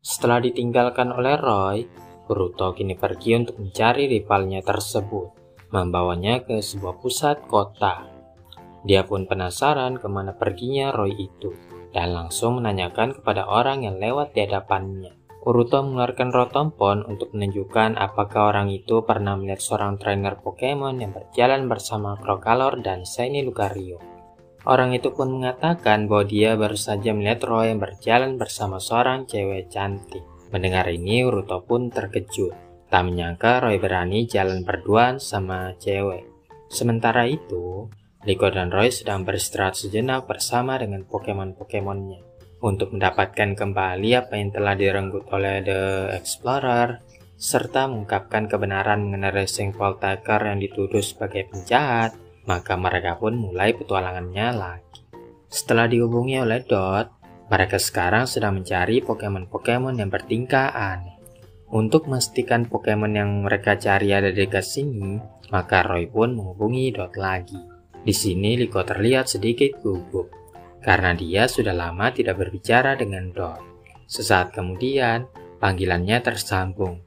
Setelah ditinggalkan oleh Roy, Boruto kini pergi untuk mencari rivalnya tersebut, membawanya ke sebuah pusat kota. Dia pun penasaran kemana perginya Roy itu, dan langsung menanyakan kepada orang yang lewat di hadapannya. Boruto mengeluarkan rotompon untuk menunjukkan apakah orang itu pernah melihat seorang trainer Pokemon yang berjalan bersama Crocalor dan Shiny Lucario. Orang itu pun mengatakan bahwa dia baru saja melihat Roy yang berjalan bersama seorang cewek cantik. Mendengar ini, Boruto pun terkejut. Tak menyangka Roy berani jalan berduaan sama cewek. Sementara itu, Liko dan Roy sedang beristirahat sejenak bersama dengan Pokemon-Pokemonnya untuk mendapatkan kembali apa yang telah direnggut oleh The Explorer, serta mengungkapkan kebenaran mengenai Racing Voltaker yang dituduh sebagai penjahat. Maka mereka pun mulai petualangannya lagi. Setelah dihubungi oleh Dot, mereka sekarang sedang mencari Pokemon-Pokemon yang bertingkah aneh. Untuk memastikan Pokemon yang mereka cari ada di dekat sini, maka Roy pun menghubungi Dot lagi. Di sini Liko terlihat sedikit gugup, karena dia sudah lama tidak berbicara dengan Dot. Sesaat kemudian, panggilannya tersambung,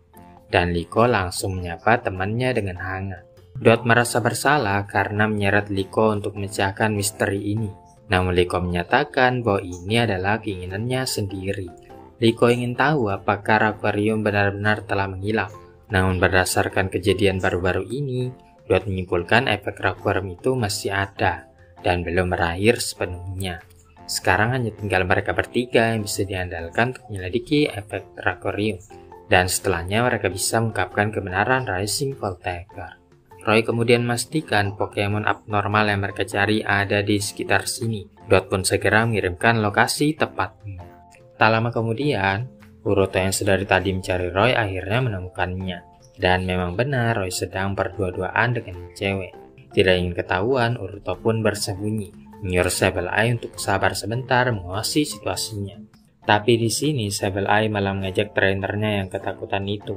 dan Liko langsung menyapa temannya dengan hangat. Dot merasa bersalah karena menyeret Liko untuk memecahkan misteri ini. Namun Liko menyatakan bahwa ini adalah keinginannya sendiri. Liko ingin tahu apakah akuarium benar-benar telah menghilang. Namun berdasarkan kejadian baru-baru ini, Dot menyimpulkan efek akuarium itu masih ada dan belum berakhir sepenuhnya. Sekarang hanya tinggal mereka bertiga yang bisa diandalkan untuk menyelidiki efek akuarium. Dan setelahnya mereka bisa mengungkapkan kebenaran Racing Voltaker. Roy kemudian memastikan Pokemon abnormal yang mereka cari ada di sekitar sini. Dot pun segera mengirimkan lokasi tepatnya. Tak lama kemudian, Boruto yang sedari tadi mencari Roy akhirnya menemukannya. Dan memang benar Roy sedang berdua-duaan dengan cewek. Tidak ingin ketahuan, Boruto pun bersembunyi, menyuruh Sableye untuk sabar sebentar mengawasi situasinya. Tapi di sini Sableye malah mengajak trainernya yang ketakutan itu.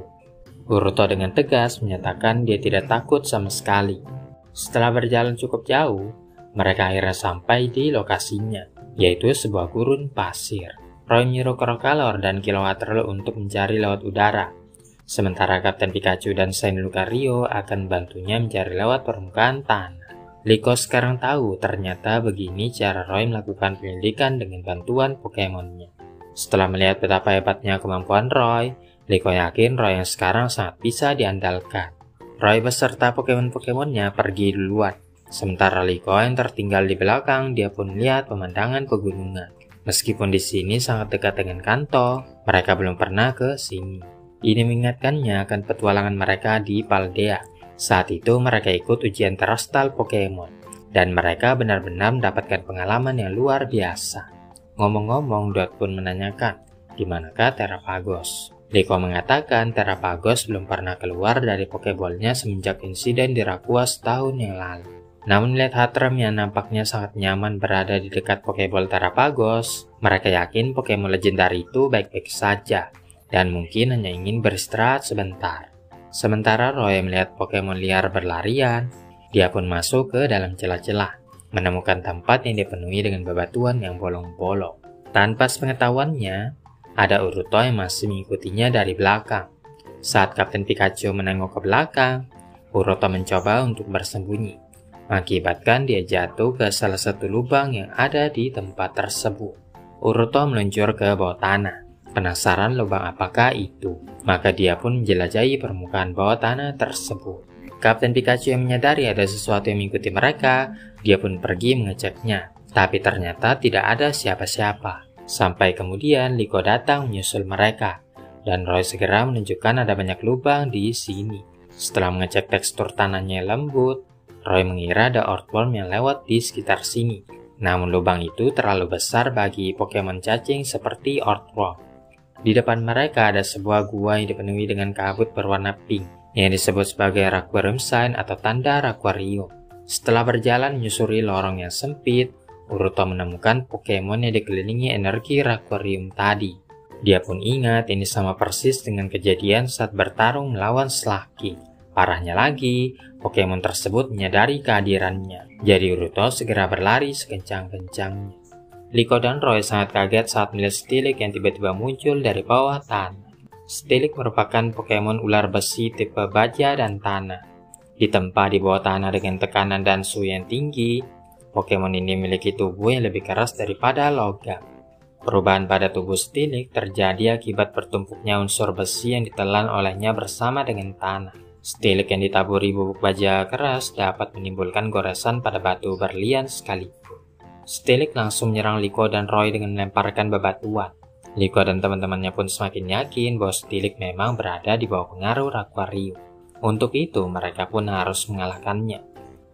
Boruto dengan tegas menyatakan dia tidak takut sama sekali. Setelah berjalan cukup jauh, mereka akhirnya sampai di lokasinya, yaitu sebuah gurun pasir. Roy menyuruh Crocalor dan Kilowattrel untuk mencari lewat udara, sementara Kapten Pikachu dan Shiny Lucario akan membantunya mencari lewat permukaan tanah. Liko sekarang tahu ternyata begini cara Roy melakukan penyelidikan dengan bantuan Pokemonnya. Setelah melihat betapa hebatnya kemampuan Roy, Liko yakin Roy yang sekarang sangat bisa diandalkan. Roy beserta Pokemon-Pokemonnya pergi duluan. Sementara Liko yang tertinggal di belakang, dia pun melihat pemandangan pegunungan. Meskipun di sini sangat dekat dengan Kanto, mereka belum pernah ke sini. Ini mengingatkannya akan petualangan mereka di Paldea. Saat itu mereka ikut ujian Terastal Pokemon, dan mereka benar-benar mendapatkan pengalaman yang luar biasa. Ngomong-ngomong, Dot pun menanyakan, di manakah Terapagos? Liko mengatakan Terapagos belum pernah keluar dari Pokeballnya semenjak insiden di Rakua setahun yang lalu. Namun melihat Hatterem yang nampaknya sangat nyaman berada di dekat Pokeball Terapagos, mereka yakin Pokemon legendari itu baik-baik saja dan mungkin hanya ingin beristirahat sebentar. Sementara Roy melihat Pokemon liar berlarian, dia pun masuk ke dalam celah-celah, menemukan tempat yang dipenuhi dengan bebatuan yang bolong-bolong. Tanpa sepengetahuannya, ada Boruto yang masih mengikutinya dari belakang. Saat Kapten Pikachu menengok ke belakang, Boruto mencoba untuk bersembunyi, mengakibatkan dia jatuh ke salah satu lubang yang ada di tempat tersebut. Boruto meluncur ke bawah tanah, penasaran lubang apakah itu. Maka dia pun menjelajahi permukaan bawah tanah tersebut. Kapten Pikachu yang menyadari ada sesuatu yang mengikuti mereka, dia pun pergi mengeceknya. Tapi ternyata tidak ada siapa-siapa. Sampai kemudian Liko datang menyusul mereka, dan Roy segera menunjukkan ada banyak lubang di sini. Setelah mengecek tekstur tanahnya yang lembut, Roy mengira ada earthworm yang lewat di sekitar sini. Namun lubang itu terlalu besar bagi Pokemon cacing seperti earthworm. Di depan mereka ada sebuah gua yang dipenuhi dengan kabut berwarna pink, yang disebut sebagai Rakwarum Sign atau tanda Rakwarium. Setelah berjalan menyusuri lorong yang sempit, Boruto menemukan Pokemon yang dikelilingi energi Rakwarium tadi. Dia pun ingat ini sama persis dengan kejadian saat bertarung melawan Sluggy. Parahnya lagi, Pokemon tersebut menyadari kehadirannya. Jadi Boruto segera berlari sekencang-kencangnya. Liko dan Roy sangat kaget saat melihat Steelix yang tiba-tiba muncul dari bawah tanah. Steelix merupakan Pokemon ular besi tipe baja dan tanah. Ditempa di bawah tanah dengan tekanan dan suhu yang tinggi, Pokemon ini memiliki tubuh yang lebih keras daripada logam. Perubahan pada tubuh Steelix terjadi akibat bertumpuknya unsur besi yang ditelan olehnya bersama dengan tanah. Steelix yang ditaburi bubuk baja keras dapat menimbulkan goresan pada batu berlian sekalipun. Steelix langsung menyerang Liko dan Roy dengan melemparkan bebatuan. Liko dan teman-temannya pun semakin yakin bahwa Steelix memang berada di bawah pengaruh Aquarium. Untuk itu, mereka pun harus mengalahkannya.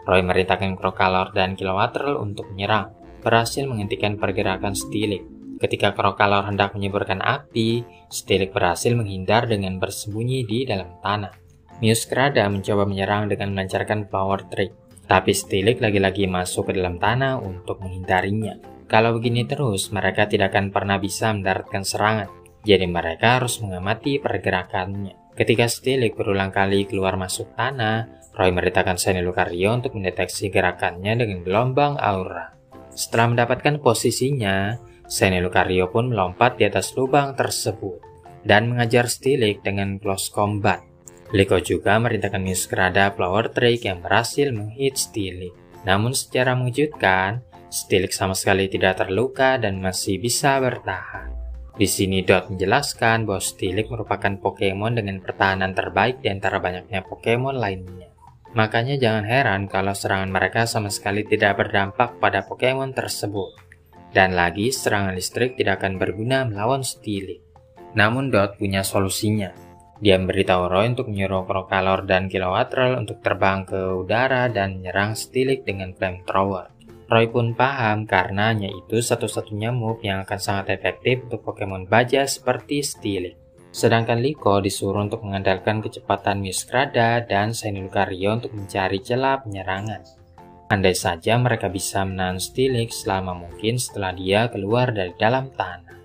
Roy merintahkan Crocalor dan Kilowattrel untuk menyerang, berhasil menghentikan pergerakan Steelix. Ketika Crocalor hendak menyemburkan api, Steelix berhasil menghindar dengan bersembunyi di dalam tanah. Meowscarada mencoba menyerang dengan melancarkan Power Trick, tapi Steelix lagi-lagi masuk ke dalam tanah untuk menghindarinya. Kalau begini terus, mereka tidak akan pernah bisa mendaratkan serangan, jadi mereka harus mengamati pergerakannya. Ketika Steelix berulang kali keluar masuk tanah, Roy merintahkan Shiny Lucario untuk mendeteksi gerakannya dengan gelombang aura. Setelah mendapatkan posisinya, Shiny Lucario pun melompat di atas lubang tersebut dan mengajar Steelix dengan close combat. Liko juga merintahkan Meowscarada Power Trick yang berhasil menghit Steelix. Namun secara mengejutkan, Steelix sama sekali tidak terluka dan masih bisa bertahan. Di sini Dot menjelaskan bahwa Steelix merupakan Pokemon dengan pertahanan terbaik di antara banyaknya Pokemon lainnya. Makanya jangan heran kalau serangan mereka sama sekali tidak berdampak pada Pokemon tersebut. Dan lagi, serangan listrik tidak akan berguna melawan Steelix. Namun Dot punya solusinya. Dia memberitahu Roy untuk menyuruh Crocalor dan Kilowattrel untuk terbang ke udara dan menyerang Steelix dengan Flamethrower. Roy pun paham karena hanya itu satu-satunya move yang akan sangat efektif untuk Pokemon baja seperti Steelix. Sedangkan Liko disuruh untuk mengandalkan kecepatan Meowscarada dan Shiny Lucario untuk mencari celah penyerangan. Andai saja mereka bisa menahan Steelix selama mungkin setelah dia keluar dari dalam tanah.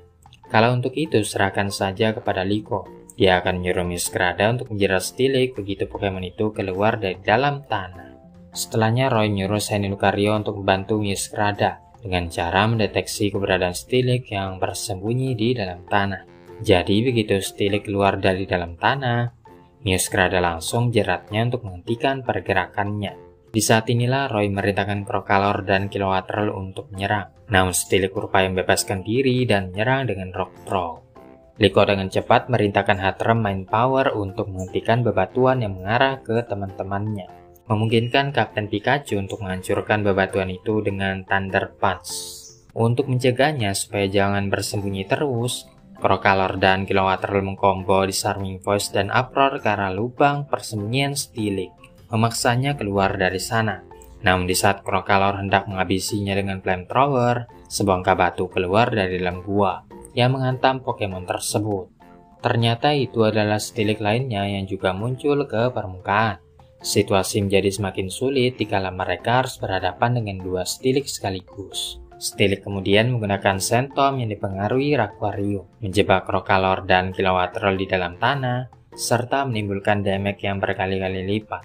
Kalau untuk itu serahkan saja kepada Liko. Dia akan menyuruh Meowscarada untuk menjerat Steelix begitu Pokemon itu keluar dari dalam tanah. Setelahnya Roy menyuruh Shiny Lucario untuk membantu Meowscarada dengan cara mendeteksi keberadaan Steelix yang bersembunyi di dalam tanah. Jadi begitu Steelix keluar dari dalam tanah, Meowscarada langsung jeratnya untuk menghentikan pergerakannya. Di saat inilah Roy merintahkan Crocalor dan Kilowattrel untuk menyerang. Namun Steelix berupaya membebaskan diri dan menyerang dengan Rock Throw. Liko dengan cepat merintahkan Heatran Main Power untuk menghentikan bebatuan yang mengarah ke teman-temannya. Memungkinkan Kapten Pikachu untuk menghancurkan bebatuan itu dengan Thunder Punch. Untuk mencegahnya supaya jangan bersembunyi terus, Crocalor dan Kilowattrel mengkombo Disarming Voice dan Uproar ke arah lubang persembunyian Steelix, memaksanya keluar dari sana. Namun di saat Crocalor hendak menghabisinya dengan Flamethrower, sebongkah batu keluar dari dalam gua yang menghantam Pokemon tersebut. Ternyata itu adalah Steelix lainnya yang juga muncul ke permukaan. Situasi menjadi semakin sulit dikala mereka harus berhadapan dengan dua Steelix sekaligus. Steelix kemudian menggunakan Sentom yang dipengaruhi Aquarium, menjebak Crocalor dan Kilowattrel di dalam tanah, serta menimbulkan damage yang berkali-kali lipat.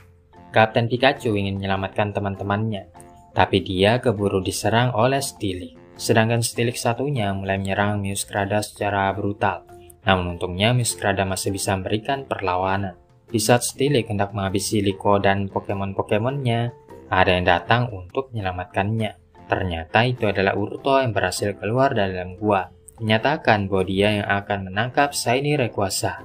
Kapten Pikachu ingin menyelamatkan teman-temannya, tapi dia keburu diserang oleh Steelix. Sedangkan Steelix satunya mulai menyerang Meowscarada secara brutal. Namun untungnya Meowscarada masih bisa memberikan perlawanan. Di saat Steelix hendak menghabisi Liko dan Pokemon-Pokemonnya, ada yang datang untuk menyelamatkannya. Ternyata itu adalah Urto yang berhasil keluar dari dalam gua, menyatakan bahwa dia yang akan menangkap Shiny Rayquaza.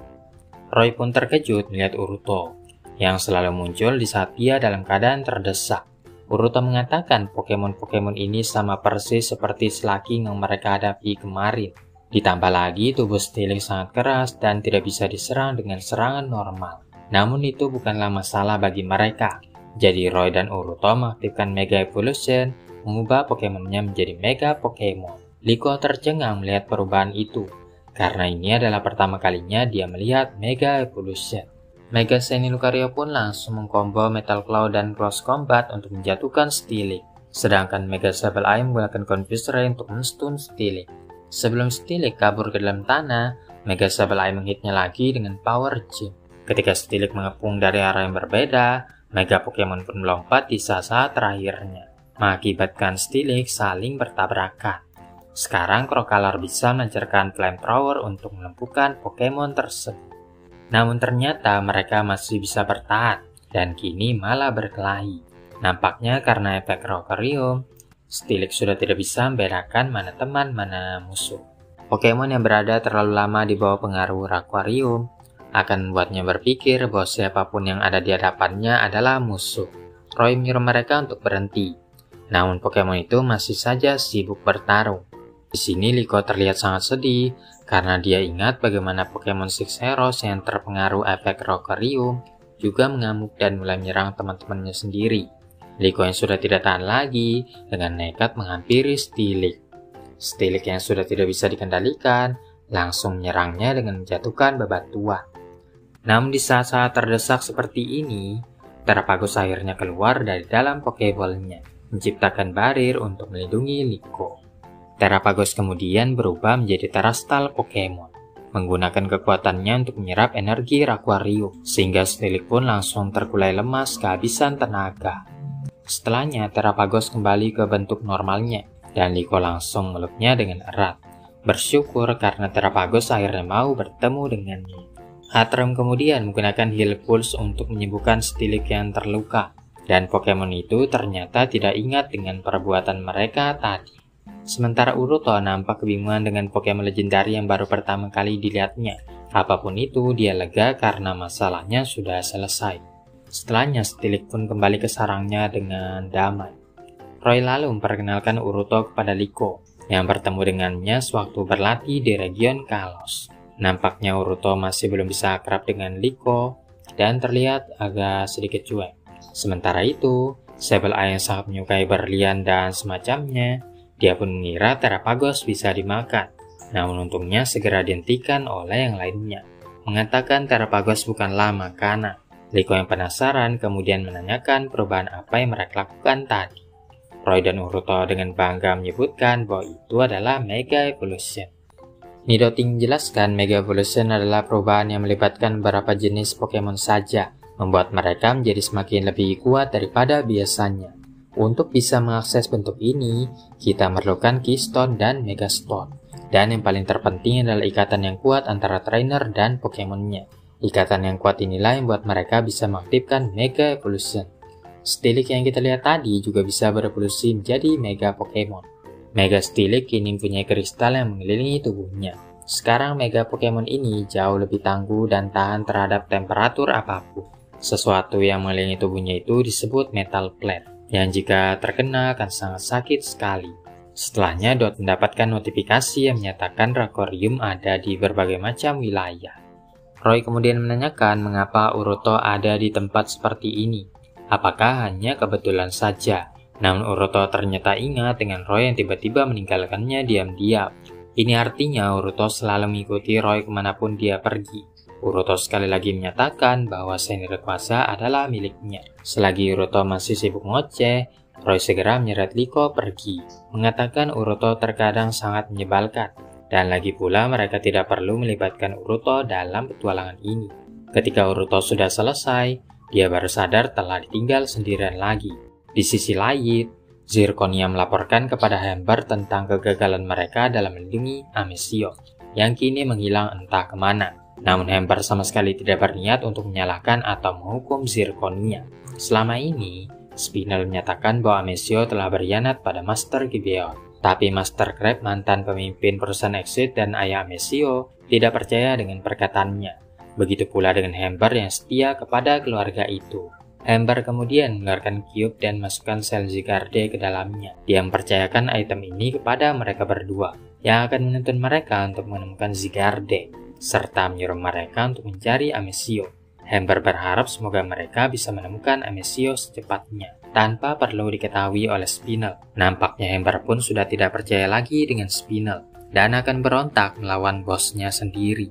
Roy pun terkejut melihat Urto, yang selalu muncul di saat dia dalam keadaan terdesak. Urto mengatakan Pokemon-Pokemon ini sama persis seperti Slaking yang mereka hadapi kemarin. Ditambah lagi tubuh Steelix sangat keras dan tidak bisa diserang dengan serangan normal. Namun itu bukanlah masalah bagi mereka. Jadi Roy dan Urto mengaktifkan Mega Evolution, mengubah Pokemonnya menjadi Mega Pokemon. Liko tercengang melihat perubahan itu, karena ini adalah pertama kalinya dia melihat Mega Evolution. Mega Shiny Lucario pun langsung mengkombo Metal Claw dan Close Combat untuk menjatuhkan Steelix. Sedangkan Mega Sableye menggunakan Confuse Ray untuk men-stun Steelix. Sebelum Steelix kabur ke dalam tanah, Mega Sableye menghitnya lagi dengan Power Gem. Ketika Steelix mengepung dari arah yang berbeda, Mega Pokemon pun melompat di saat-saat terakhirnya, mengakibatkan Steelix saling bertabrakan. Sekarang Crocalor bisa melancarkan flamethrower untuk melumpuhkan Pokemon tersebut. Namun ternyata mereka masih bisa bertahan dan kini malah berkelahi. Nampaknya karena efek Rockerium, Steelix sudah tidak bisa membedakan mana teman mana musuh. Pokemon yang berada terlalu lama di bawah pengaruh Rockerium akan membuatnya berpikir bahwa siapapun yang ada di hadapannya adalah musuh. Roy menyuruh mereka untuk berhenti. Namun Pokemon itu masih saja sibuk bertarung. Di sini Liko terlihat sangat sedih karena dia ingat bagaimana Pokemon Six Heroes yang terpengaruh efek Rockerium juga mengamuk dan mulai menyerang teman-temannya sendiri. Liko yang sudah tidak tahan lagi dengan nekat menghampiri Steelix. Steelix yang sudah tidak bisa dikendalikan langsung menyerangnya dengan menjatuhkan bebatuan. Namun di saat-saat terdesak seperti ini, Terapagos akhirnya keluar dari dalam Pokéball-nya, menciptakan barir untuk melindungi Liko. Terapagos kemudian berubah menjadi Terastal Pokemon, menggunakan kekuatannya untuk menyerap energi Rockerium, sehingga Steelix pun langsung terkulai lemas kehabisan tenaga. Setelahnya, Terapagos kembali ke bentuk normalnya, dan Liko langsung meluknya dengan erat. Bersyukur karena Terapagos akhirnya mau bertemu dengannya. Hatterene kemudian menggunakan Heal Pulse untuk menyembuhkan Steelix yang terluka, dan Pokemon itu ternyata tidak ingat dengan perbuatan mereka tadi. Sementara Uruto nampak kebingungan dengan Pokemon legendari yang baru pertama kali dilihatnya. Apapun itu, dia lega karena masalahnya sudah selesai. Setelahnya, Steelix pun kembali ke sarangnya dengan damai. Roy lalu memperkenalkan Uruto kepada Liko, yang bertemu dengannya sewaktu berlatih di region Kalos. Nampaknya Uruto masih belum bisa akrab dengan Liko, dan terlihat agak sedikit cuek. Sementara itu, Sableye yang sangat menyukai berlian dan semacamnya, dia pun mengira Terapagos bisa dimakan, namun untungnya segera dihentikan oleh yang lainnya, mengatakan Terapagos bukanlah makanan. Liko yang penasaran kemudian menanyakan perubahan apa yang mereka lakukan tadi. Roy dan Uruto dengan bangga menyebutkan bahwa itu adalah Mega Evolution. Nidoting menjelaskan Mega Evolution adalah perubahan yang melibatkan beberapa jenis Pokemon saja, membuat mereka menjadi semakin lebih kuat daripada biasanya. Untuk bisa mengakses bentuk ini, kita memerlukan Keystone dan Megastone. Dan yang paling terpenting adalah ikatan yang kuat antara trainer dan Pokemonnya. Ikatan yang kuat inilah yang membuat mereka bisa mengaktifkan Mega Evolution. Steelix yang kita lihat tadi juga bisa berevolusi menjadi Mega Pokemon. Mega Steelix kini mempunyai kristal yang mengelilingi tubuhnya. Sekarang Mega Pokemon ini jauh lebih tangguh dan tahan terhadap temperatur apapun. Sesuatu yang mengelilingi tubuhnya itu disebut Metal Plate, yang jika terkena akan sangat sakit sekali. Setelahnya, Dot mendapatkan notifikasi yang menyatakan Rockerium ada di berbagai macam wilayah. Roy kemudian menanyakan mengapa Uruto ada di tempat seperti ini. Apakah hanya kebetulan saja? Namun Uruto ternyata ingat dengan Roy yang tiba-tiba meninggalkannya diam-diam. Ini artinya Uruto selalu mengikuti Roy kemanapun dia pergi. Uruto sekali lagi menyatakan bahwa sender kuasa adalah miliknya. Selagi Uruto masih sibuk ngoceh, Roy segera menyeret Liko pergi, mengatakan Uruto terkadang sangat menyebalkan, dan lagi pula mereka tidak perlu melibatkan Uruto dalam petualangan ini. Ketika Uruto sudah selesai, dia baru sadar telah ditinggal sendirian lagi. Di sisi lain, Zirconia melaporkan kepada Hamber tentang kegagalan mereka dalam melindungi Amesio, yang kini menghilang entah kemana. Namun Hamber sama sekali tidak berniat untuk menyalahkan atau menghukum Zirconia. Selama ini, Spinel menyatakan bahwa Amesio telah berkhianat pada Master Gibeon. Tapi Master Crab, mantan pemimpin perusahaan Exit dan ayah Amesio, tidak percaya dengan perkataannya. Begitu pula dengan Hamber yang setia kepada keluarga itu. Hamber kemudian mengeluarkan cube dan masukkan sel Zygarde ke dalamnya. Dia mempercayakan item ini kepada mereka berdua, yang akan menuntun mereka untuk menemukan Zygarde, serta menyuruh mereka untuk mencari Amesio. Hamber berharap semoga mereka bisa menemukan Amesio secepatnya, tanpa perlu diketahui oleh Spinel. Nampaknya Hamber pun sudah tidak percaya lagi dengan Spinel, dan akan berontak melawan bosnya sendiri.